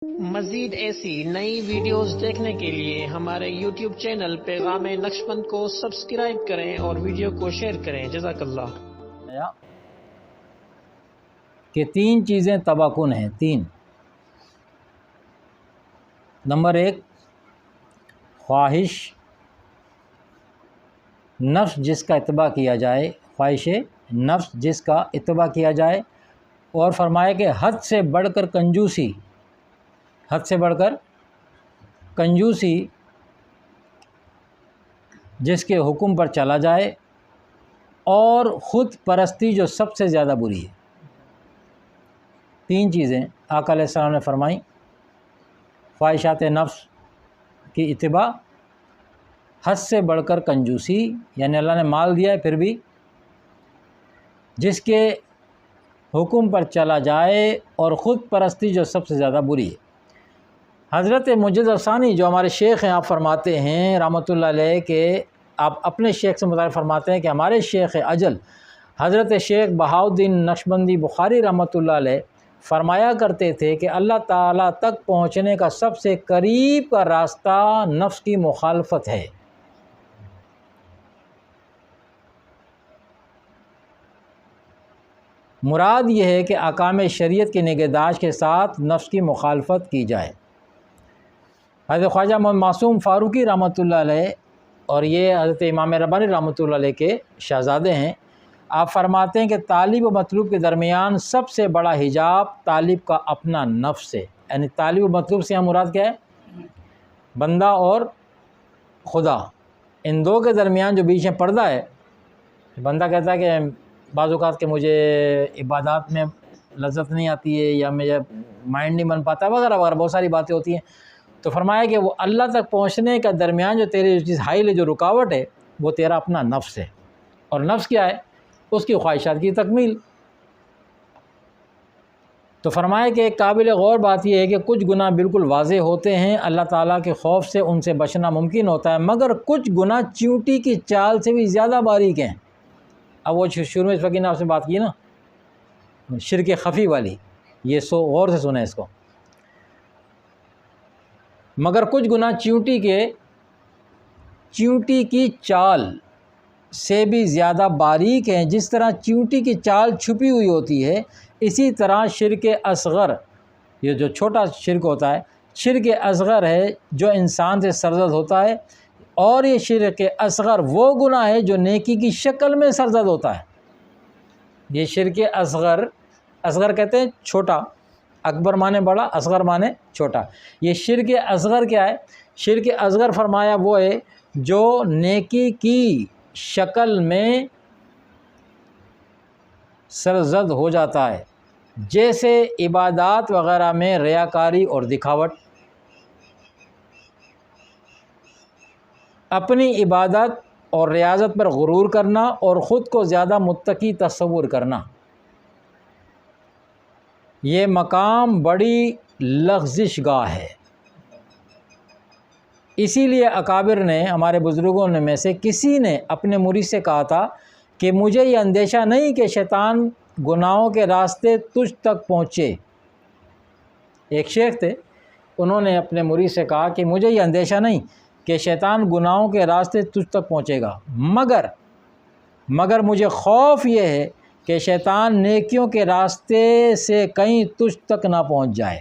مزید ایسی نئی ویڈیوز دیکھنے کے لیے ہمارے یوٹیوب چینل پیغام نقشبند کو سبسکرائب کریں اور ویڈیو کو شیئر کریں۔ جزاک اللہ۔ کہ 3 چیزیں تباہ کن ہیں۔ 3 نمبر 1 خواہش، نفس جس کا اتباع کیا جائے، خواہش نفس جس کا اتباع کیا جائے، اور فرمایا کہ حد سے بڑھ کر کنجوسی، حد سے بڑھ کر کنجوسی جس کے حکم پر چلا جائے، اور خود پرستی جو سب سے زیادہ بری ہے۔ 3 چیزیں آقا علیہ السلام نے فرمائیں، خواہشات نفس کی اتباع، حد سے بڑھ کر کنجوسی، یعنی اللہ نے مال دیا ہے پھر بھی جس کے حکم پر چلا جائے، اور خود پرستی جو سب سے زیادہ بری ہے۔ حضرت مجد ثانی جو ہمارے شیخ ہیں، آپ فرماتے ہیں رحمۃ اللہ علیہ کہ آپ اپنے شیخ سے متعارف فرماتے ہیں کہ ہمارے شیخ اجل حضرت شیخ بہاؤالدین نقشبندی بخاری رحمۃ اللہ علیہ فرمایا کرتے تھے کہ اللہ تعالیٰ تک پہنچنے کا سب سے قریب کا راستہ نفس کی مخالفت ہے۔ مراد یہ ہے کہ احکام شریعت کی نگہداشت کے ساتھ نفس کی مخالفت کی جائے۔ حضرت خواجہ محمد معصوم فاروقی رحمۃ اللہ علیہ، اور یہ حضرت امام ربانی رحمۃ اللہ علیہ کے شہزادے ہیں، آپ فرماتے ہیں کہ طالب و مطلوب کے درمیان سب سے بڑا حجاب طالب کا اپنا نفس ہے۔ یعنی طالب و مطلوب سے ہم مراد کیا ہے؟ بندہ اور خدا، ان دو کے درمیان جو بیچ میں پردہ ہے، بندہ کہتا ہے کہ بعض اوقات کہ مجھے عبادات میں لذت نہیں آتی ہے، یا مجھے مائنڈ نہیں بن پاتا، وغیرہ وغیرہ بہت ساری باتیں ہوتی ہیں، تو فرمایا کہ وہ اللہ تک پہنچنے کا درمیان جو تیری چیز حائل ہے، جو رکاوٹ ہے، وہ تیرا اپنا نفس ہے۔ اور نفس کیا ہے؟ اس کی خواہشات کی تکمیل۔ تو فرمایا کہ ایک قابل غور بات یہ ہے کہ کچھ گناہ بالکل واضح ہوتے ہیں، اللہ تعالیٰ کے خوف سے ان سے بچنا ممکن ہوتا ہے، مگر کچھ گناہ چیونٹی کی چال سے بھی زیادہ باریک ہیں۔ اب وہ شروع میں اس وقت آپ سے بات کی نا، شرک خفی والی، یہ غور سے سنیں اس کو۔ مگر کچھ گناہ چیونٹی کی چال سے بھی زیادہ باریک ہیں۔ جس طرح چیونٹی کی چال چھپی ہوئی ہوتی ہے، اسی طرح شرک اصغر، یہ جو چھوٹا شرک ہوتا ہے، شرک اصغر ہے جو انسان سے سرزد ہوتا ہے، اور یہ شرک اصغر وہ گناہ ہے جو نیکی کی شکل میں سرزد ہوتا ہے۔ یہ شرک اصغر کہتے ہیں چھوٹا، اکبر مانے بڑا، اصغر مانے چھوٹا۔ یہ شرک اصغر کیا ہے؟ شرک اصغر فرمایا وہ ہے جو نیکی کی شکل میں سرزد ہو جاتا ہے، جیسے عبادات وغیرہ میں ریاکاری اور دکھاوٹ، اپنی عبادت اور ریاضت پر غرور کرنا، اور خود کو زیادہ متقی تصور کرنا۔ یہ مقام بڑی لغزش گاہ ہے۔ اسی لیے اکابر نے، ہمارے بزرگوں میں سے کسی نے اپنے مرید سے کہا تھا کہ مجھے یہ اندیشہ نہیں کہ شیطان گناہوں کے راستے تجھ تک پہنچے۔ ایک شیخ تھے، انہوں نے اپنے مرید سے کہا کہ مجھے یہ اندیشہ نہیں کہ شیطان گناہوں کے راستے تجھ تک پہنچے گا، مگر مجھے خوف یہ ہے کہ شیطان نیکیوں کے راستے سے کہیں تجھ تک نہ پہنچ جائے۔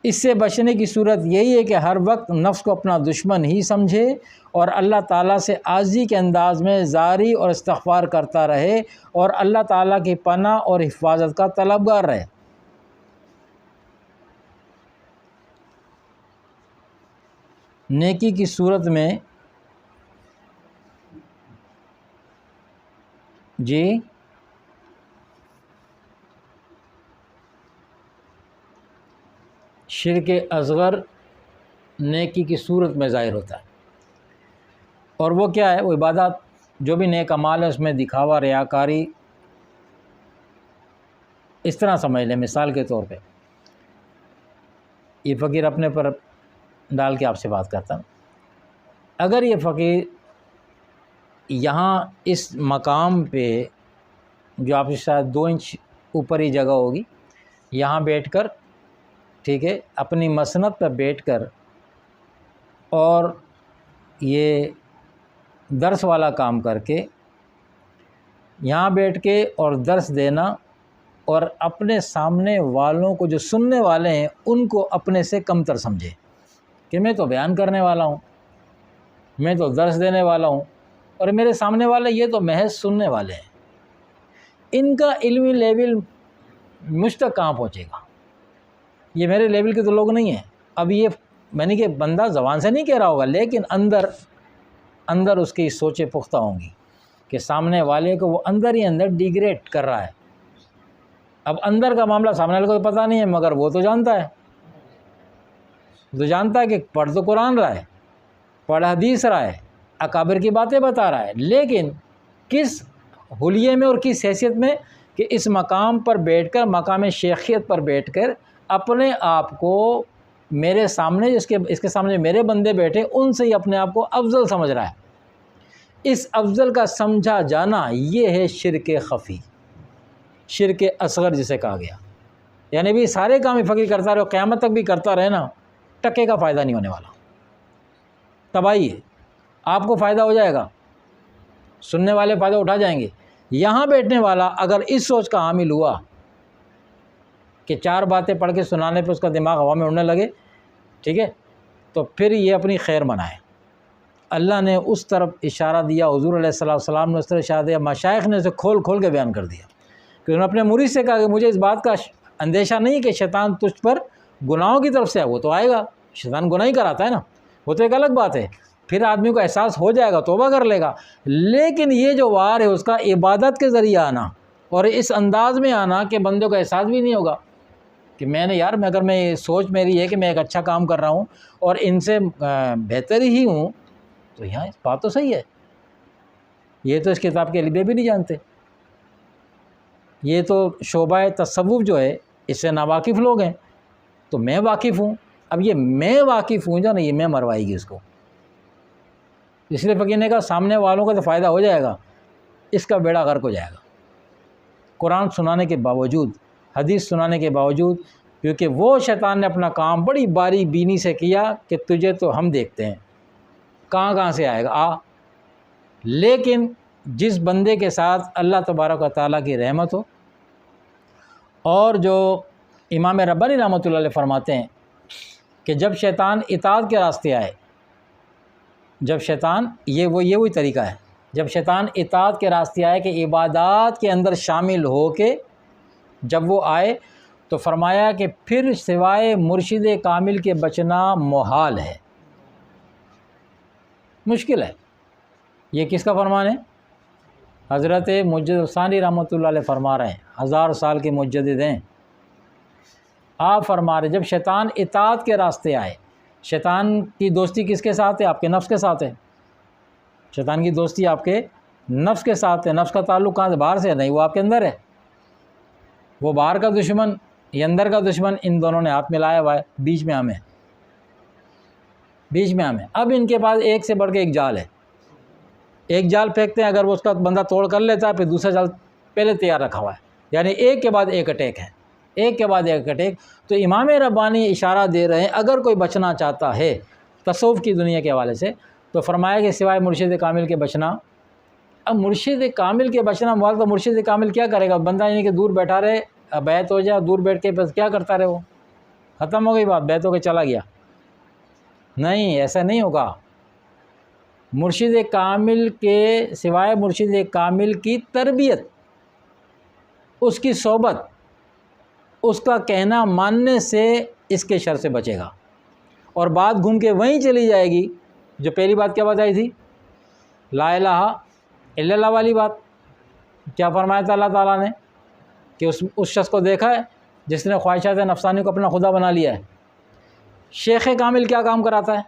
اس سے بچنے کی صورت یہی ہے کہ ہر وقت نفس کو اپنا دشمن ہی سمجھے، اور اللہ تعالیٰ سے عاجزی کے انداز میں زاری اور استغفار کرتا رہے، اور اللہ تعالیٰ کی پناہ اور حفاظت کا طلبگار رہے۔ نیکی کی صورت میں شرک اصغر نیکی کی صورت میں ظاہر ہوتا ہے، اور وہ کیا ہے؟ وہ عبادات، جو بھی نیک اعمال ہے اس میں دکھاوا، ریاکاری، اس طرح سمجھ لیں۔ مثال کے طور پہ یہ فقیر اپنے پر ڈال کے آپ سے بات کرتا ہوں، اگر یہ فقیر یہاں اس مقام پہ جو آپ سے شاید 2 انچ اوپر ہی جگہ ہوگی، یہاں بیٹھ کر، ٹھیک ہے، اپنی مسند پر بیٹھ کر اور یہ درس والا کام کر کے یہاں بیٹھ کے اور درس دینا، اور اپنے سامنے والوں کو جو سننے والے ہیں ان کو اپنے سے کم تر سمجھے کہ میں تو بیان کرنے والا ہوں، میں تو درس دینے والا ہوں، اور میرے سامنے والے یہ تو محض سننے والے ہیں، ان کا علمی لیول مجھ تک کہاں پہنچے گا؟ یہ میرے لیول کے تو لوگ نہیں ہیں۔ اب یہ میں نے کہ بندہ زبان سے نہیں کہہ رہا ہوگا، لیکن اندر اس کی سوچیں پختہ ہوں گی کہ سامنے والے کو وہ اندر ہی اندر ڈیگریڈ کر رہا ہے۔ اب اندر کا معاملہ سامنے والے کو پتہ نہیں ہے، مگر وہ تو جانتا ہے، تو جانتا ہے کہ پڑھ تو قرآن رہا ہے، پڑھ حدیث رہا ہے، اکابر کی باتیں بتا رہا ہے، لیکن کس حلیے میں اور کس حیثیت میں کہ اس مقام پر بیٹھ کر، مقام شیخیت پر بیٹھ کر اپنے آپ کو میرے سامنے اس کے سامنے میرے بندے بیٹھے ان سے ہی اپنے آپ کو افضل سمجھ رہا ہے۔ اس افضل کا سمجھا جانا یہ ہے شرک خفی، شرک اصغر جسے کہا گیا۔ یعنی بھی سارے کام فقیر کرتا رہے، قیامت تک بھی کرتا رہے نا، ٹکے کا فائدہ نہیں ہونے والا، تباہی ہے۔ آپ کو فائدہ ہو جائے گا، سننے والے فائدہ اٹھا جائیں گے، یہاں بیٹھنے والا اگر اس سوچ کا حامل ہوا کہ چار باتیں پڑھ کے سنانے پہ اس کا دماغ ہوا میں اڑنے لگے، ٹھیک ہے، تو پھر یہ اپنی خیر منائے۔ اللہ نے اس طرف اشارہ دیا، حضور علیہ السلام نے اس طرف اشارہ دیا، مشائخ نے اسے کھول کھول کے بیان کر دیا کہ انہوں نے اپنے مرید سے کہا کہ مجھے اس بات کا اندیشہ نہیں کہ شیطان تجھ پر گناہوں کی طرف سے ہے، وہ تو آئے گا، شیطان گناہ ہی کراتا ہے نا، وہ تو ایک الگ بات ہے، پھر آدمی کو احساس ہو جائے گا، توبہ کر لے گا، لیکن یہ جو وار ہے اس کا عبادت کے ذریعے آنا اور اس انداز میں آنا کہ بندے کو احساس بھی نہیں ہوگا کہ میں نے یار اگر میں سوچ میری ہے کہ میں ایک اچھا کام کر رہا ہوں اور ان سے بہتر ہی ہوں، تو یہاں اس بات تو صحیح ہے، یہ تو اس کتاب کے الفبے بھی نہیں جانتے، یہ تو شعبہ تصوف جو ہے اس سے ناواقف لوگ ہیں، تو میں واقف ہوں۔ اب یہ میں واقف ہوں جو نا، یہ میں مروائے گی اس کو، اس لیے فقیر نے کہا سامنے والوں کا تو فائدہ ہو جائے گا، اس کا بیڑا غرق ہو جائے گا، قرآن سنانے کے باوجود، حدیث سنانے کے باوجود، کیونکہ وہ شیطان نے اپنا کام بڑی باریک بینی سے کیا کہ تجھے تو ہم دیکھتے ہیں کہاں سے آئے گا آ، لیکن جس بندے کے ساتھ اللہ تبارک و تعالیٰ کی رحمت ہو، اور جو امام ربانی رحمۃ اللہ علیہ فرماتے ہیں کہ جب شیطان اطاعت کے راستے آئے، جب شیطان یہ وہی طریقہ ہے، جب شیطان اطاعت کے راستے آئے کہ عبادات کے اندر شامل ہو کے جب وہ آئے تو فرمایا کہ پھر سوائے مرشد کامل کے بچنا محال ہے، مشکل ہے۔ یہ کس کا فرمان ہے؟ حضرت مجدد ثانی رحمۃ اللہ علیہ فرما رہے ہیں، 1000 سال کے مجدد ہیں، آپ فرما رہے جب شیطان اطاعت کے راستے آئے، شیطان کی دوستی کس کے ساتھ ہے؟ آپ کے نفس کے ساتھ ہے، شیطان کی دوستی آپ کے نفس کے ساتھ ہے، نفس کا تعلق کہاں سے؟ باہر سے نہیں، وہ آپ کے اندر ہے، وہ باہر کا دشمن یہ اندر کا دشمن، ان دونوں نے ہاتھ ملایا ہوا ہے، بیچ میں ہمیں اب ان کے پاس ایک سے بڑھ کے ایک جال ہے، ایک جال پھینکتے ہیں، اگر وہ اس کا بندہ توڑ کر لیتا ہے پھر دوسرا جال پہلے تیار رکھا ہوا ہے، یعنی ایک کے بعد ایک اٹیک ہے، ایک کے بعد ایک اٹیک۔ تو امام ربانی اشارہ دے رہے ہیں اگر کوئی بچنا چاہتا ہے تصوف کی دنیا کے حوالے سے تو فرمایا کہ سوائے مرشد کامل کے بچنا۔ اب مرشد کامل کے بچنا موال تو مرشد کامل کیا کرے گا؟ بندہ یعنی کہ دور بیٹھا رہے، بیعت ہو جائے، دور بیٹھ کے بس کیا کرتا رہے، وہ ختم ہو گئی بات، بیعت ہو کے چلا گیا، نہیں، ایسا نہیں ہوگا۔ مرشد کامل کے سوائے مرشد کامل کی تربیت، اس کی صحبت، اس کا کہنا ماننے سے اس کے شر سے بچے گا، اور بات گھوم کے وہیں چلی جائے گی جو پہلی بات کیا بتائی تھی، لا الہ الا اللہ والی بات۔ کیا فرمایا تھا اللہ تعالیٰ نے کہ اس شخص کو دیکھا ہے جس نے خواہشات نفسانی کو اپنا خدا بنا لیا ہے۔ شیخ کامل کیا کام کراتا ہے؟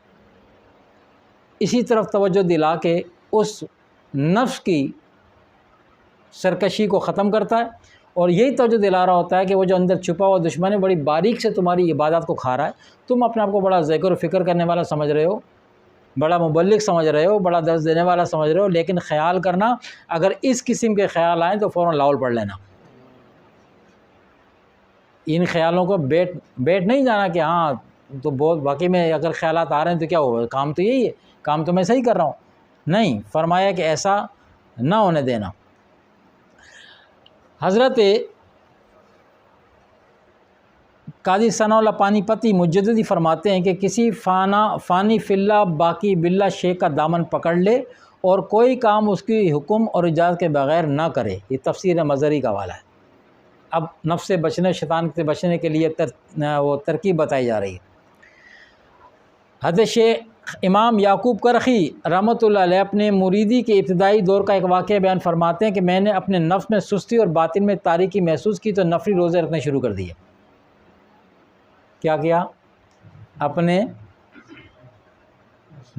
اسی طرف توجہ دلا کے اس نفس کی سرکشی کو ختم کرتا ہے، اور یہی توجہ دلا رہا ہوتا ہے کہ وہ جو اندر چھپا ہوا دشمن ہے بڑی باریک سے تمہاری عبادات کو کھا رہا ہے، تم اپنے آپ کو بڑا ذکر و فکر کرنے والا سمجھ رہے ہو، بڑا مبلغ سمجھ رہے ہو، بڑا درس دینے والا سمجھ رہے ہو، لیکن خیال کرنا اگر اس قسم کے خیال آئیں تو فوراً لاول پڑھ لینا، ان خیالوں کو بیٹھ نہیں جانا کہ ہاں تو بہت واقعی میں اگر خیالات آ رہے ہیں تو کیا ہوا، کام تو یہی ہے، کام تو میں صحیح کر رہا ہوں. نہیں، فرمایا کہ ایسا نہ ہونے دینا. حضرت قاضی ثناء اللہ پانی پتی مجددی فرماتے ہیں کہ کسی فانی فی اللہ باقی باللہ شیخ کا دامن پکڑ لے اور کوئی کام اس کی حکم اور اجازت کے بغیر نہ کرے. یہ تفسیر مظہری کا حوالہ ہے. اب نفس سے بچنے، شیطان سے بچنے کے لیے وہ ترکیب بتائی جا رہی ہے. حضرت شیخ امام یعقوب کرخی رحمۃ اللہ علیہ اپنے مریدی کے ابتدائی دور کا ایک واقعہ بیان فرماتے ہیں کہ میں نے اپنے نفس میں سستی اور باطن میں تاریکی محسوس کی تو نفلی روزے رکھنے شروع کر دیے. کیا اپنے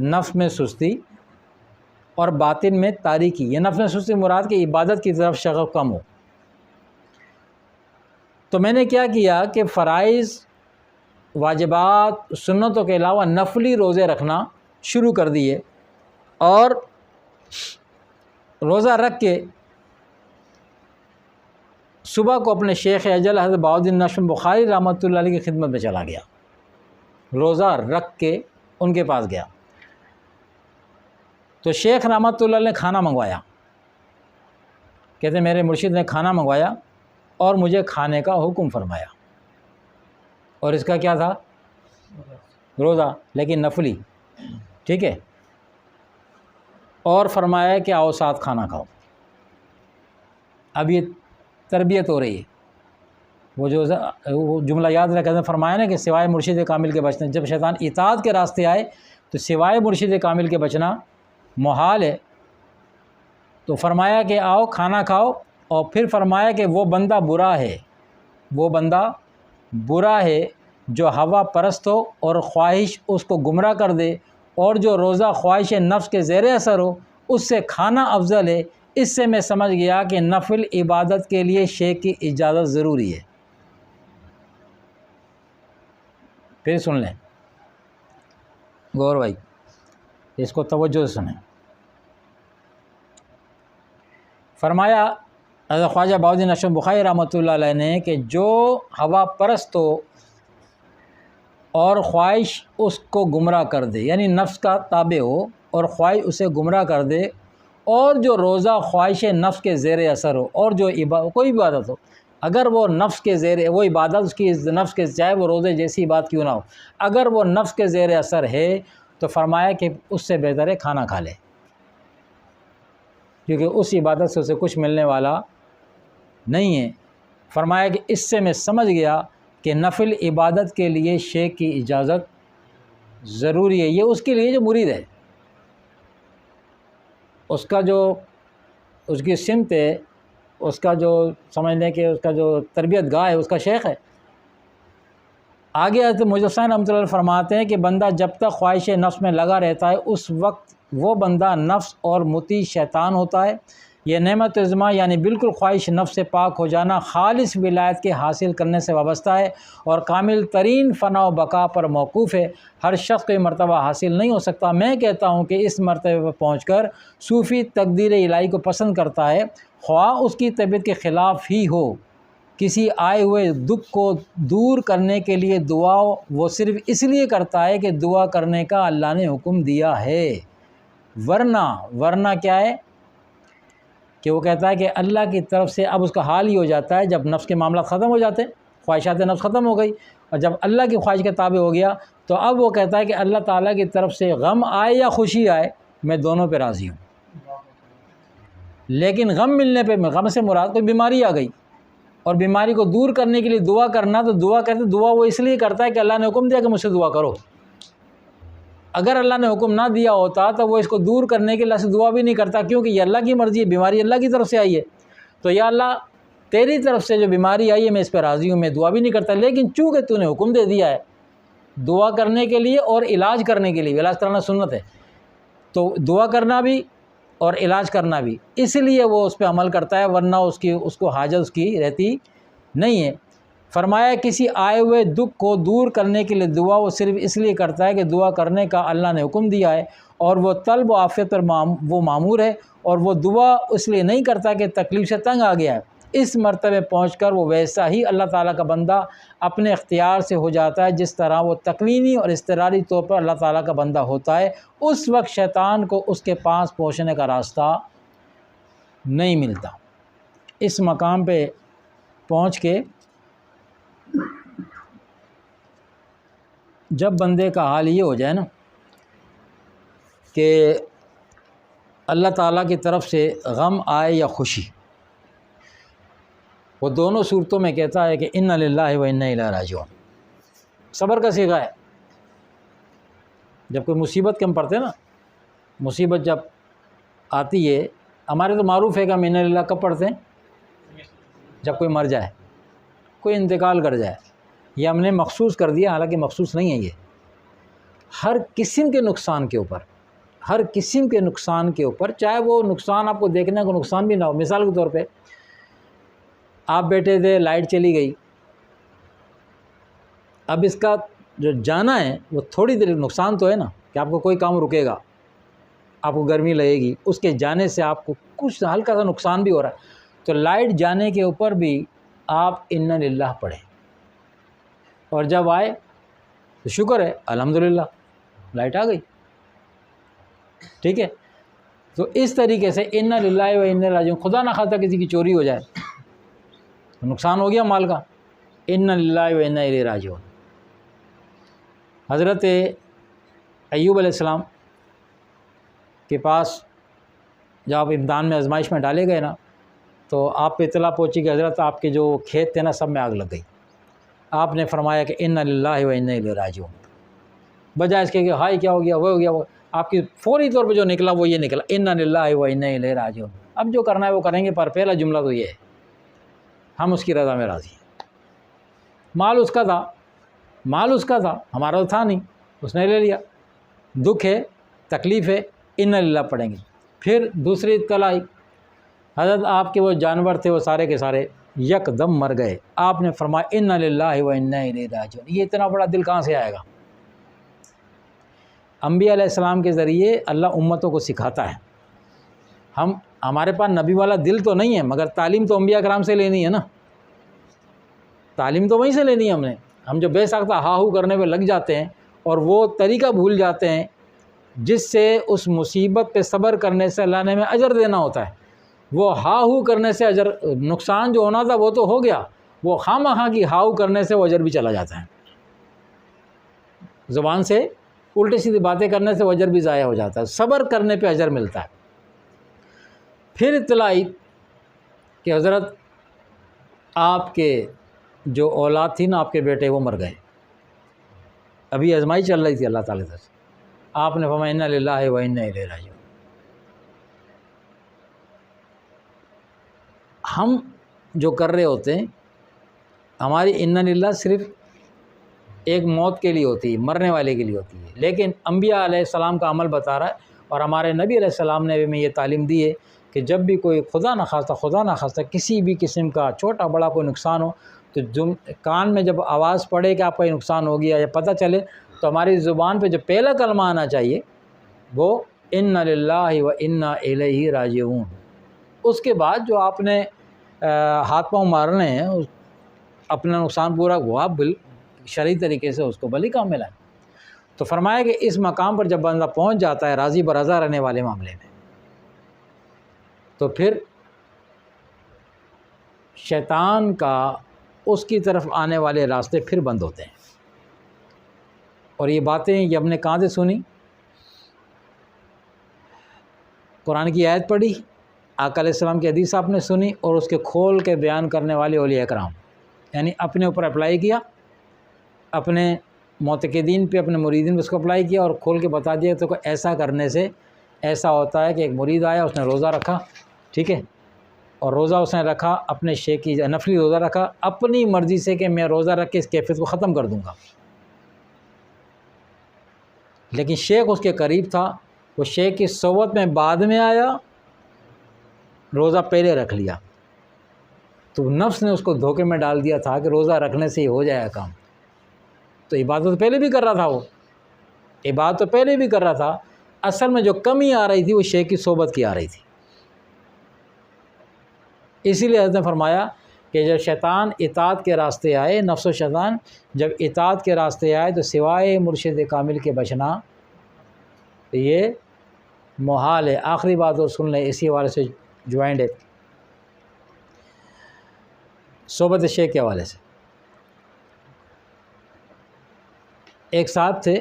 نفس میں سستی اور باطن میں تاریکی. یہ نفس میں سستی مراد کی عبادت کی طرف شغف کم ہو. تو میں نے کیا کیا کہ فرائض، واجبات، سنتوں کے علاوہ نفلی روزے رکھنا شروع کر دیے اور روزہ رکھ کے صبح کو اپنے شیخ اجل حضرت بہاؤالدین نشم بخاری رحمۃ اللہ علیہ کی خدمت میں چلا گیا. روزہ رکھ کے ان کے پاس گیا تو شیخ رحمۃ اللہ علیہ نے کھانا منگوایا. کہتے ہیں میرے مرشد نے کھانا منگوایا اور مجھے کھانے کا حکم فرمایا، اور اس کا کیا تھا؟ روزہ، لیکن نفلی. ٹھیک ہے. اور فرمایا کہ آؤ ساتھ کھانا کھاؤ. اب یہ تربیت ہو رہی ہے. وہ جملہ یاد رکھا فرمایا نا کہ سوائے مرشد کامل کے بچنا. جب شیطان اطاعت کے راستے آئے تو سوائے مرشد کامل کے بچنا محال ہے. تو فرمایا کہ آؤ کھانا کھاؤ، اور پھر فرمایا کہ وہ بندہ برا ہے جو ہوا پرست ہو اور خواہش اس کو گمراہ کر دے، اور جو روزہ خواہش نفس کے زیر اثر ہو اس سے کھانا افضل ہے. اس سے میں سمجھ گیا کہ نفل عبادت کے لیے شیخ کی اجازت ضروری ہے. پھر سن لیں غور بھائی، اس کو توجہ سے سنیں. فرمایا حضرت خواجہ بہاؤالدین نشم بخاری رحمۃ اللہ علیہ نے کہ جو ہوا پرست ہو اور خواہش اس کو گمراہ کر دے، یعنی نفس کا تابع ہو اور خواہش اسے گمراہ کر دے، اور جو روزہ خواہش نفس کے زیر اثر ہو، اور جو کوئی عبادت ہو، اگر وہ نفس کے زیر، وہ عبادت اس کی نفس کے، چاہے وہ روزے جیسی بات کیوں نہ ہو، اگر وہ نفس کے زیر اثر ہے تو فرمایا کہ اس سے بہتر ہے کھانا کھا لے، کیونکہ اس عبادت سے اسے کچھ ملنے والا نہیں ہے. فرمایا کہ اس سے میں سمجھ گیا کہ نفل عبادت کے لیے شیخ کی اجازت ضروری ہے. یہ اس کے لیے جو مرید ہے، اس کا جو اس کی سمت ہے، اس کا جو سمجھ لیں کہ اس کا جو تربیت گاہ ہے، اس کا شیخ ہے. آگے حضرت مجدد حسین رحمۃ اللہ علیہ فرماتے ہیں کہ بندہ جب تک خواہش نفس میں لگا رہتا ہے اس وقت وہ بندہ نفس اور مطیع شیطان ہوتا ہے. یہ نعمت عظمیٰ یعنی بالکل خواہش نفس سے پاک ہو جانا خالص ولایت کے حاصل کرنے سے وابستہ ہے اور کامل ترین فنا و بقا پر موقوف ہے. ہر شخص کو یہ مرتبہ حاصل نہیں ہو سکتا. میں کہتا ہوں کہ اس مرتبے پر پہنچ کر صوفی تقدیر الہی کو پسند کرتا ہے، خواہ اس کی طبیعت کے خلاف ہی ہو. کسی آئے ہوئے دکھ کو دور کرنے کے لیے دعا وہ صرف اس لیے کرتا ہے کہ دعا کرنے کا اللہ نے حکم دیا ہے. ورنہ کیا ہے کہ وہ کہتا ہے کہ اللہ کی طرف سے اب اس کا حال ہی ہو جاتا ہے جب نفس کے معاملات ختم ہو جاتے ہیں، خواہشات نفس ختم ہو گئی، اور جب اللہ کی خواہش کے تابع ہو گیا تو اب وہ کہتا ہے کہ اللہ تعالیٰ کی طرف سے غم آئے یا خوشی آئے میں دونوں پہ راضی ہوں. لیکن غم ملنے پہ، غم سے مراد کوئی بیماری آ گئی اور بیماری کو دور کرنے کے لیے دعا کرنا، تو دعا وہ اس لیے کرتا ہے کہ اللہ نے حکم دیا کہ مجھ سے دعا کرو. اگر اللہ نے حکم نہ دیا ہوتا تو وہ اس کو دور کرنے کے لیے اللہ سے دعا بھی نہیں کرتا، کیونکہ یہ اللہ کی مرضی ہے، بیماری اللہ کی طرف سے آئی ہے. تو یا اللہ تیری طرف سے جو بیماری آئی ہے میں اس پہ راضی ہوں، میں دعا بھی نہیں کرتا. لیکن چونکہ تو نے حکم دے دیا ہے دعا کرنے کے لیے اور علاج کرنے کے لیے، علاج کرنا سنت ہے، تو دعا کرنا بھی اور علاج کرنا بھی، اس لیے وہ اس پہ عمل کرتا ہے، ورنہ اس کو حاجت اس کی رہتی نہیں ہے. فرمایا کسی آئے ہوئے دکھ کو دور کرنے کے لیے دعا وہ صرف اس لیے کرتا ہے کہ دعا کرنے کا اللہ نے حکم دیا ہے، اور وہ طلب و عافیت پر وہ معمور ہے، اور وہ دعا اس لیے نہیں کرتا کہ تکلیف سے تنگ آ گیا ہے. اس مرتبے پہنچ کر وہ ویسا ہی اللہ تعالیٰ کا بندہ اپنے اختیار سے ہو جاتا ہے جس طرح وہ تکوینی اور اضطراری طور پر اللہ تعالیٰ کا بندہ ہوتا ہے۔ اس وقت شیطان کو اس کے پاس پہنچنے کا راستہ نہیں ملتا۔ اس مقام پہ پہنچ کے جب بندے کا حال یہ ہو جائے نا کہ اللہ تعالیٰ کی طرف سے غم آئے یا خوشی، وہ دونوں صورتوں میں کہتا ہے کہ انا للہ و انا الیہ راجعون۔ صبر کا صیغہ ہے۔ جب کوئی مصیبت کے ہم پڑھتے ہیں نا، مصیبت جب آتی ہے، ہمارے تو معروف ہے کہ ہم انا للہ کب پڑھتے ہیں؟ جب کوئی مر جائے، کوئی انتقال کر جائے، یہ ہم نے مخصوص کر دیا، حالانکہ مخصوص نہیں ہے۔ یہ ہر قسم کے نقصان کے اوپر، ہر قسم کے نقصان کے اوپر، چاہے وہ نقصان آپ کو دیکھنے کو نقصان بھی نہ ہو۔ مثال کے طور پہ آپ بیٹھے تھے، لائٹ چلی گئی، اب اس کا جو جانا ہے وہ تھوڑی دیر نقصان تو ہے نا، کہ آپ کو کوئی کام رکے گا، آپ کو گرمی لگے گی، اس کے جانے سے آپ کو کچھ ہلکا سا نقصان بھی ہو رہا ہے، تو لائٹ جانے کے اوپر بھی آپ انا للہ پڑھیں، اور جب آئے تو شکر ہے الحمدللہ لائٹ آ گئی، ٹھیک ہے۔ تو اس طریقے سے انا للہ و انا الیہ راجعون، خدا نہ خواستہ کسی کی چوری ہو جائے تو نقصان ہو گیا مال کا، انا للہ و انا الیہ راجعون۔ حضرت ایوب علیہ السلام کے پاس جب آپ امتحان میں آزمائش میں ڈالے گئے نا، تو آپ پہ اطلاع پہنچی کہ حضرت آپ کے جو کھیت تھے نا سب میں آگ لگ گئی۔ آپ نے فرمایا کہ انا للہ و انا الیہ راجعون، بجائے اس کے کہ ہائے کیا ہو گیا، وہ ہو گیا، وہ آپ کی فوری طور پہ جو نکلا وہ یہ نکلا، انا للہ و انا الیہ راجعون۔ اب جو کرنا ہے وہ کریں گے، پر پہلا جملہ تو یہ ہے ہم اس کی رضا میں راضی ہیں۔ مال اس کا تھا، مال اس کا تھا، ہمارا تو تھا نہیں، اس نے لے لیا، دکھ ہے، تکلیف ہے، انا للہ پڑھیں گے۔ پھر دوسری اطلاع آئی، حضرت آپ کے وہ جانور تھے وہ سارے کے سارے یک دم مر گئے۔ آپ نے فرمایا انا للہ و انا الیہ راجعون۔ یہ اتنا بڑا دل کہاں سے آئے گا؟ انبیاء علیہ السلام کے ذریعے اللہ امتوں کو سکھاتا ہے۔ ہمارے پاس نبی والا دل تو نہیں ہے، مگر تعلیم تو انبیاء کرام سے لینی ہے نا، تعلیم تو وہیں سے لینی ہے ہم نے۔ ہم جو بے ساختہ ہا ہو کرنے پہ لگ جاتے ہیں اور وہ طریقہ بھول جاتے ہیں جس سے اس مصیبت پہ صبر کرنے سے اللہ نے ہمیں اجر دینا ہوتا ہے۔ وہ ہا ہو کرنے سے اجر، نقصان جو ہونا تھا وہ تو ہو گیا، وہ خواہ مخواہ کی ہا ہو کرنے سے وہ اجر بھی چلا جاتا ہے۔ زبان سے الٹی سیدھی باتیں کرنے سے وہ اجر بھی ضائع ہو جاتا ہے، صبر کرنے پہ اجر ملتا ہے۔ پھر اطلاع آئی کہ حضرت آپ کے جو اولاد تھی نا، آپ کے بیٹے وہ مر گئے، ابھی آزمائی چل رہی تھی اللہ تعالیٰ سے۔ آپ نے فرمایا انا للہ و انا الیہ راجعون۔ ہم جو کر رہے ہوتے ہیں، ہماری انا للہ صرف ایک موت کے لیے ہوتی ہے، مرنے والے کے لیے ہوتی ہے، لیکن انبیاء علیہ السلام کا عمل بتا رہا ہے، اور ہمارے نبی علیہ السلام نے ہمیں یہ تعلیم دی ہے کہ جب بھی کوئی خدا نہ خواستہ کسی بھی قسم کا چھوٹا بڑا کوئی نقصان ہو، تو کان میں جب آواز پڑے کہ آپ کا یہ نقصان ہو گیا یا پتہ چلے، تو ہماری زبان پہ جو پہلا کلمہ آنا چاہیے وہ انا للہ و انا الیہ راجعون۔ اس کے بعد جو آپ نے ہاتھ پاؤں مارنے ہیں، اپنا نقصان پورا وہ آپ شرعی طریقے سے اس کو بلی کام میں لائیں۔ تو فرمایا کہ اس مقام پر جب بندہ پہنچ جاتا ہے راضی برضا رہنے والے معاملے میں، تو پھر شیطان کا اس کی طرف آنے والے راستے پھر بند ہوتے ہیں۔ اور یہ باتیں یہ ہم نے کہاں سے سنی؟ قرآن کی آیت پڑھی، آقا علیہ السلام کی حدیث آپ نے سنی، اور اس کے کھول کے بیان کرنے والے اولیاء کرام، یعنی اپنے اوپر اپلائی کیا، اپنے معتقدین پہ، اپنے مریدین پہ اس کو اپلائی کیا، اور کھول کے بتا دیا۔ تو ایسا کرنے سے ایسا ہوتا ہے کہ ایک مرید آیا، اس نے روزہ رکھا، ٹھیک ہے، اور روزہ اس نے رکھا اپنے شیخ کی نفلی روزہ رکھا اپنی مرضی سے کہ میں روزہ رکھ کے اس کیفیت کو ختم کر دوں گا، لیکن شیخ اس کے قریب تھا، وہ شیخ کی صحبت میں بعد میں آیا، روزہ پہلے رکھ لیا، تو نفس نے اس کو دھوکے میں ڈال دیا تھا کہ روزہ رکھنے سے ہی ہو جائے گا کام۔ تو عبادت تو پہلے بھی کر رہا تھا، وہ عبادت تو پہلے بھی کر رہا تھا، اصل میں جو کمی آ رہی تھی وہ شیخ کی صحبت کی آ رہی تھی۔ اسی لیے حضرت نے فرمایا کہ جب شیطان اطاعت کے راستے آئے، نفس و شیطان جب اطاعت کے راستے آئے تو سوائے مرشد کامل کے بچنا یہ محال ہے۔ آخری بات اور سن لیں، اسی حوالے سے جوائنٹ ہے صحبت شیخ کے حوالے سے۔ ایک صاحب تھے،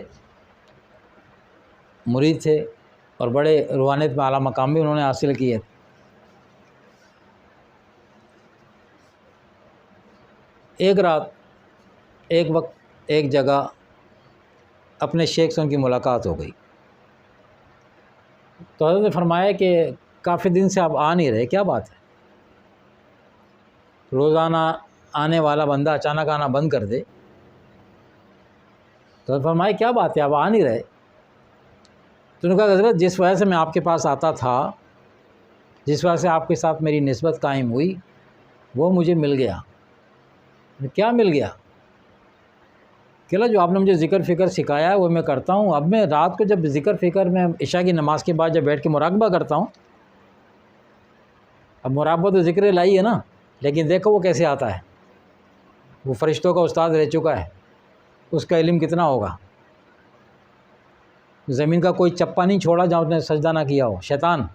مرید تھے اور بڑے روحانیت میں اعلیٰ مقام بھی انہوں نے حاصل کیے۔ ایک رات، ایک وقت، ایک جگہ اپنے شیخ سے ان کی ملاقات ہو گئی، تو حضرت نے فرمایا کہ کافی دن سے آپ آ نہیں رہے، کیا بات ہے؟ روزانہ آنے والا بندہ اچانک آنا بند کر دے۔ تو حضرت فرمایا کیا بات ہے، آپ آ نہیں رہے؟ تو انہوں نے کہا حضرت جس وجہ سے میں آپ کے پاس آتا تھا، جس وجہ سے آپ کے ساتھ میری نسبت قائم ہوئی، وہ مجھے مل گیا۔ کیا مل گیا؟ کہ جو آپ نے مجھے ذکر فکر سکھایا ہے وہ میں کرتا ہوں۔ اب میں رات کو جب ذکر فکر میں عشاء کی نماز کے بعد جب بیٹھ کے مراقبہ کرتا ہوں، اب مراقبہ تو ذکر الہی ہے نا، لیکن دیکھو وہ کیسے آتا ہے، وہ فرشتوں کا استاد رہ چکا ہے، اس کا علم کتنا ہوگا۔ زمین کا کوئی چپا نہیں چھوڑا جہاں اس نے سجدہ نہ کیا ہو، شیطان،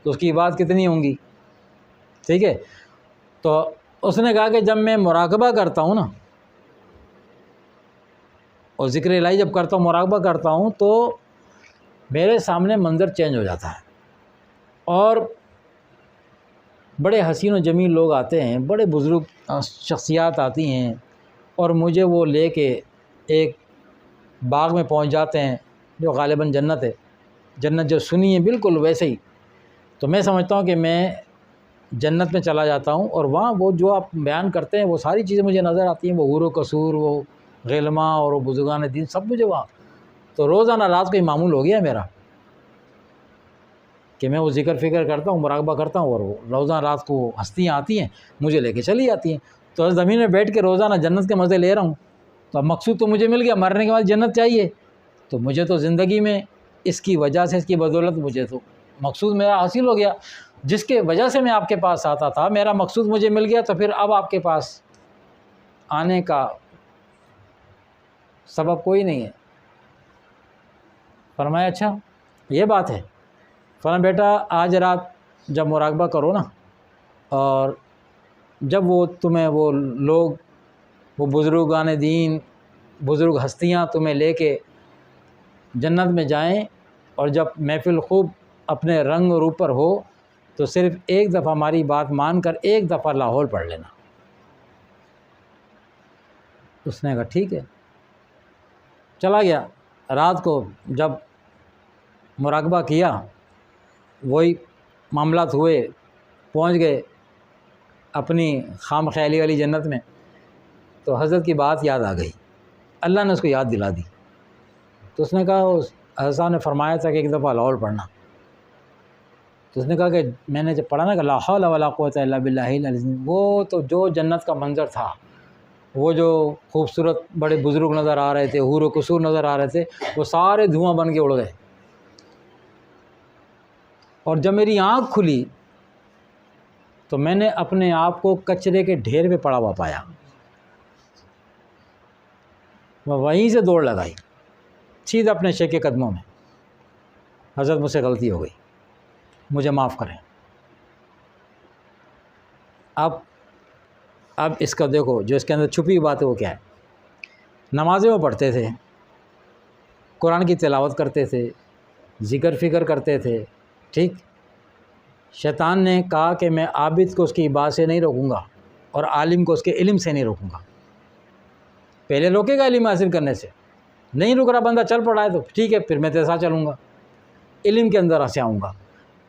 تو اس کی عبادت کتنی ہوں گی، ٹھیک ہے۔ تو اس نے کہا کہ جب میں مراقبہ کرتا ہوں نا، اور ذکر الہی جب کرتا ہوں، مراقبہ کرتا ہوں، تو میرے سامنے منظر چینج ہو جاتا ہے، اور بڑے حسین و جمیل لوگ آتے ہیں، بڑے بزرگ شخصیات آتی ہیں، اور مجھے وہ لے کے ایک باغ میں پہنچ جاتے ہیں جو غالباً جنت ہے، جنت جو سنی ہے بالکل ویسے ہی۔ تو میں سمجھتا ہوں کہ میں جنت میں چلا جاتا ہوں، اور وہاں وہ جو آپ بیان کرتے ہیں وہ ساری چیزیں مجھے نظر آتی ہیں، وہ حور و قصور، وہ غلما اور وہ بزرگان دین، سب مجھے وہاں۔ تو روزانہ رات کو یہ معمول ہو گیا میرا کہ میں وہ ذکر فکر کرتا ہوں، مراقبہ کرتا ہوں، اور وہ روزانہ رات کو ہستیاں آتی ہیں مجھے لے کے چلی جاتی ہیں۔ تو زمین میں بیٹھ کے روزانہ جنت کے مزے لے رہا ہوں۔ تو اب مقصود تو مجھے مل گیا، مرنے کے بعد جنت چاہیے، تو مجھے تو زندگی میں اس کی وجہ سے، اس کی بدولت مجھے تو مقصود میرا حاصل ہو گیا۔ جس کے وجہ سے میں آپ کے پاس آتا تھا، میرا مقصود مجھے مل گیا، تو پھر اب آپ کے پاس آنے کا سبب کوئی نہیں ہے۔ فرمایا اچھا یہ بات ہے؟ فرمایا بیٹا آج رات جب مراقبہ کرو نا، اور جب وہ تمہیں وہ لوگ، وہ بزرگان دین، بزرگ ہستیاں تمہیں لے کے جنت میں جائیں، اور جب محفل خوب اپنے رنگ اور اوپر ہو، تو صرف ایک دفعہ ہماری بات مان کر ایک دفعہ لاہور پڑھ لینا۔ اس نے کہا ٹھیک ہے، چلا گیا۔ رات کو جب مراقبہ کیا، وہی معاملات ہوئے، پہنچ گئے اپنی خام خیالی والی جنت میں، تو حضرت کی بات یاد آ گئی، اللہ نے اس کو یاد دلا دی۔ تو اس نے کہا، حضرت صاحب نے فرمایا تھا کہ ایک دفعہ لاہور پڑھنا۔ تو اس نے کہا کہ میں نے جب پڑھا نا کہ لا حول ولا قوۃ الا باللہ العلی العظیم، وہ تو جو جنت کا منظر تھا، وہ جو خوبصورت بڑے بزرگ نظر آ رہے تھے، حور و قصور نظر آ رہے تھے، وہ سارے دھواں بن کے اڑ گئے۔ اور جب میری آنکھ کھلی تو میں نے اپنے آپ کو کچرے کے ڈھیر پہ پڑا ہوا پایا۔ میں وہیں سے دوڑ لگائی سیدھا اپنے شیخ کے قدموں میں، حضرت مجھ سے غلطی ہو گئی، مجھے معاف کریں۔ اب اس کا دیکھو، جو اس کے اندر چھپی بات ہے وہ کیا ہے۔ نمازیں وہ پڑھتے تھے، قرآن کی تلاوت کرتے تھے، ذکر فکر کرتے تھے، ٹھیک۔ شیطان نے کہا کہ میں عابد کو اس کی عبادت سے نہیں روکوں گا، اور عالم کو اس کے علم سے نہیں روکوں گا۔ پہلے روکے گا علم حاصل کرنے سے، نہیں رک رہا بندہ، چل پڑا ہے تو ٹھیک ہے، پھر میں تیرے ساتھ چلوں گا، علم کے اندر سے آؤں گا۔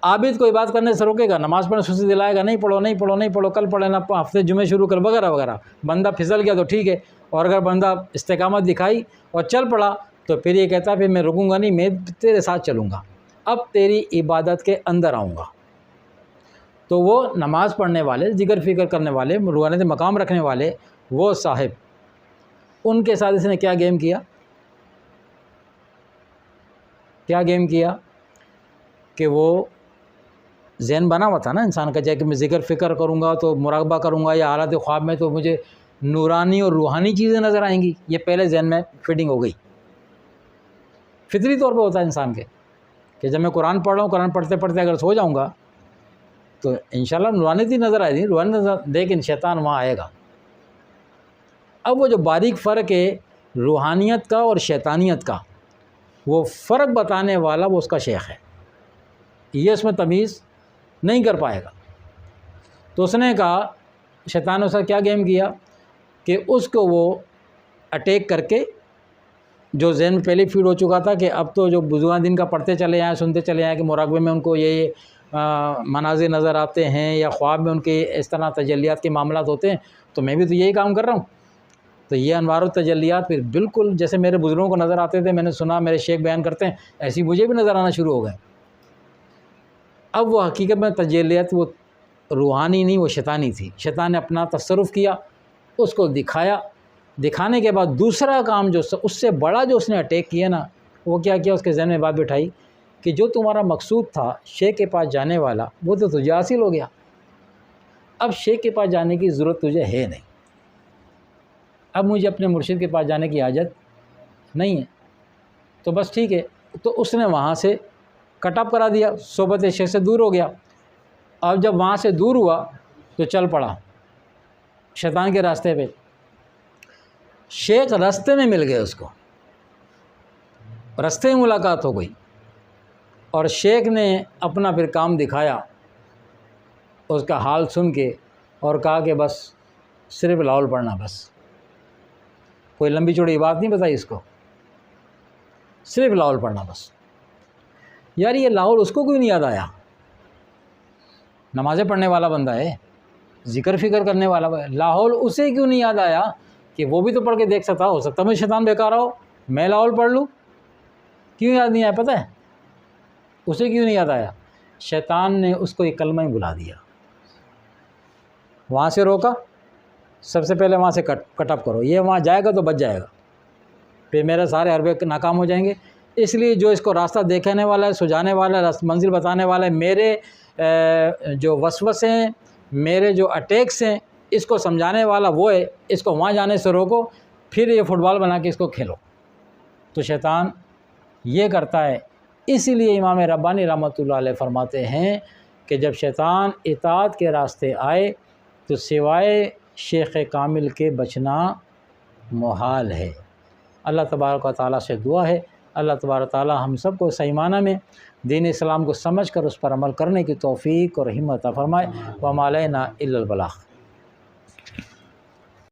عابد کو عبادت کرنے سے روکے گا، نماز پڑھنے سستی دلائے گا، نہیں پڑھو نہیں پڑھو نہیں پڑھو، کل پڑھے نا، ہفتے جمعے شروع کر، وغیرہ وغیرہ۔ بندہ پھسل گیا تو ٹھیک ہے، اور اگر بندہ استقامت دکھائی اور چل پڑا تو پھر یہ کہتا ہے پھر میں رکوں گا نہیں، میں تیرے ساتھ چلوں گا، اب تیری عبادت کے اندر آؤں گا۔ تو وہ نماز پڑھنے والے، ذکر فکر کرنے والے، روحانیت مقام رکھنے والے، وہ صاحب، ان کے ساتھ اس نے کیا گیم کیا، کیا گیم کیا کہ وہ ذہن بنا ہوا تھا نا انسان کا، چاہے کہ میں ذکر فکر کروں گا تو مراقبہ کروں گا یا حالت خواب میں تو مجھے نورانی اور روحانی چیزیں نظر آئیں گی، یہ پہلے ذہن میں فٹنگ ہو گئی، فطری طور پہ ہوتا ہے انسان کے کہ جب میں قرآن پڑھ رہا ہوں، قرآن پڑھتے پڑھتے اگر سو جاؤں گا تو انشاءاللہ نورانی چیز نظر آئے گی، روحانی نظر، لیکن شیطان وہاں آئے گا۔ اب وہ جو باریک فرق ہے روحانیت کا اور شیطانیت کا، وہ فرق بتانے والا وہ اس کا شیخ ہے، یہ اس میں تمیز نہیں کر پائے گا۔ تو اس نے کہا، شیطان نے اس کا کیا گیم کیا کہ اس کو وہ اٹیک کر کے، جو ذہن میں پہلے فیڈ ہو چکا تھا کہ اب تو جو بزرگان دین کا پڑھتے چلے آئے، سنتے چلے آئے کہ مراقبے میں ان کو یہ مناظر نظر آتے ہیں یا خواب میں ان کے اس طرح تجلیات کے معاملات ہوتے ہیں، تو میں بھی تو یہی کام کر رہا ہوں۔ تو یہ انوار التجلیات پھر بالکل جیسے میرے بزرگوں کو نظر آتے تھے، میں نے سنا میرے شیخ بیان کرتے ہیں، ایسی مجھے بھی نظر آنا شروع ہو گئے۔ اب وہ حقیقت میں تجلیات وہ روحانی نہیں، وہ شیطانی تھی۔ شیطان نے اپنا تصرف کیا، اس کو دکھایا، دکھانے کے بعد دوسرا کام جو اس سے بڑا جو اس نے اٹیک کیا نا، وہ کیا کیا، اس کے ذہن میں بات بٹھائی کہ جو تمہارا مقصود تھا شیخ کے پاس جانے والا، وہ تو تجھے حاصل ہو گیا، اب شیخ کے پاس جانے کی ضرورت تجھے ہے نہیں، اب مجھے اپنے مرشد کے پاس جانے کی حاجت نہیں ہے، تو بس ٹھیک ہے۔ تو اس نے وہاں سے کٹ اپ کرا دیا، صحبت شیخ سے دور ہو گیا۔ اب جب وہاں سے دور ہوا تو چل پڑا شیطان کے راستے پہ۔ شیخ راستے میں مل گئے، اس کو راستے میں ملاقات ہو گئی، اور شیخ نے اپنا پھر کام دکھایا اس کا حال سن کے، اور کہا کہ بس صرف لاول پڑھنا، بس کوئی لمبی چوڑی بات نہیں بتائی اس کو، صرف لاول پڑھنا بس۔ یار یہ لاول اس کو کوئی نہیں یاد آیا؟ نمازیں پڑھنے والا بندہ ہے، ذکر فکر کرنے والا ہے، لاہور اسے کیوں نہیں یاد آیا کہ وہ بھی تو پڑھ کے دیکھ سکتا، ہو سکتا میں شیطان بیکار ہو، میں لاہور پڑھ لوں؟ کیوں یاد نہیں آیا پتہ ہے؟ اسے کیوں نہیں یاد آیا؟ شیطان نے اس کو ایک کلمہ ہی بلا دیا، وہاں سے روکا، سب سے پہلے وہاں سے کٹ اپ کرو، یہ وہاں جائے گا تو بچ جائے گا، پھر میرے سارے حربے ناکام ہو جائیں گے، اس لیے جو اس کو راستہ دیکھانے والا ہے، سجانے والا ہے، منزل بتانے والا ہے، میرے جو وسوسے ہیں، میرے جو اٹیکس ہیں، اس کو سمجھانے والا وہ ہے، اس کو وہاں جانے سے روکو، پھر یہ فٹ بال بنا کے اس کو کھیلو۔ تو شیطان یہ کرتا ہے، اسی لیے امام ربانی رحمۃ اللہ علیہ فرماتے ہیں کہ جب شیطان اطاعت کے راستے آئے تو سوائے شیخ کامل کے بچنا محال ہے۔ اللہ تبارک و تعالیٰ سے دعا ہے، اللہ تبارک و تعالیٰ ہم سب کو صحیح معنی میں دین اسلام کو سمجھ کر اس پر عمل کرنے کی توفیق اور ہمت عطا فرمائے۔ وما علینا الا البلاغ۔